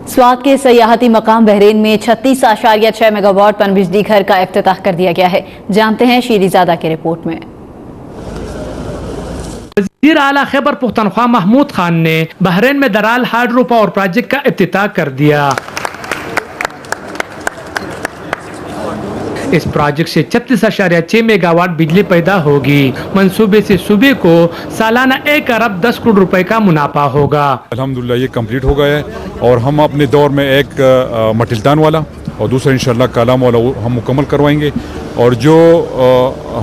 سوات کے سیاحتی مقام بحرین میں 36.6 میگا واٹ پن بجلی گھر کا افتتاح کر دیا گیا ہے۔ جانتے ہیں شیری زادہ کی رپورٹ میں۔ وزیر اعلیٰ خیبر پختونخوا محمود خان نے بحرین میں درال ہائیڈرو پاور پروجیکٹ کا افتتاح کر دیا۔ اس پروجیکٹ سے 36.6 میگا واٹ بجلی پیدا ہوگی۔ منصوبے سے صوبے کو سالانہ 1 ارب 10 کروڑ روپے کا منافع ہوگا۔ الحمدللہ یہ کمپلیٹ ہو گیا ہے اور ہم اپنے دور میں ایک مٹلتان والا اور دوسرا انشاءاللہ کالام والا ہم مکمل کروائیں گے، اور جو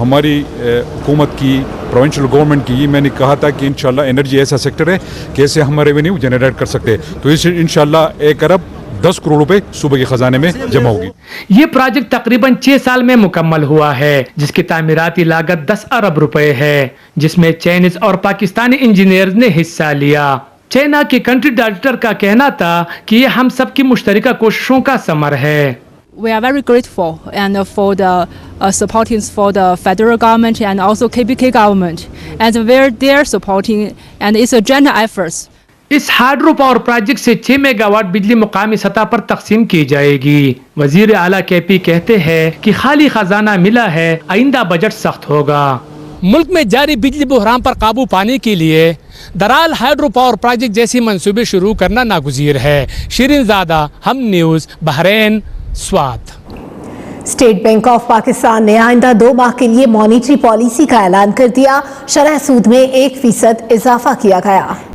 ہماری حکومت کی پروونشل گورنمنٹ کی، میں نے کہا تھا کہ انشاءاللہ انرجی ایسا سیکٹر ہے کہ اسے ہم ریونیو جنریٹ کر سکتے ہیں، تو اس انشاءاللہ 1 ارب 10 کروڑ روپے صوبے کے خزانے میں جمع ہوگی۔ یہ پروجیکٹ تقریباً 6 سال میں مکمل ہوا ہے، جس کی تعمیراتی لاگت 10 ارب روپے ہے، جس میں چائنیز اور پاکستانی انجینئرز نے حصہ لیا۔ چائنا کے کنٹری ڈائریکٹر کا کہنا تھا کہ یہ ہم سب کی مشترکہ کوششوں کا ثمر ہے۔ We are very grateful and for the supporting for the federal government and also KPK government, and they're supporting, and it's a joint efforts. اس ہائیڈرو پاور پروجیکٹ سے 6 میگا واٹ بجلی مقامی سطح پر تقسیم کی جائے گی۔ وزیر اعلیٰ کے پی کہتے ہیں کہ خالی خزانہ ملا ہے، آئندہ بجٹ سخت ہوگا۔ ملک میں جاری بجلی بحران پر قابو پانے کے لیے درال ہائیڈرو پاور پروجیکٹ جیسی منصوبے شروع کرنا ناگزیر ہے۔ شیرین زادہ، ہم news, Bahrain, Swat. State bank of Pakistan نے آئندہ 2 ماہ کے لیے مانیٹری پالیسی کا اعلان کر دیا۔ شرح سود میں 1% اضافہ کیا گیا۔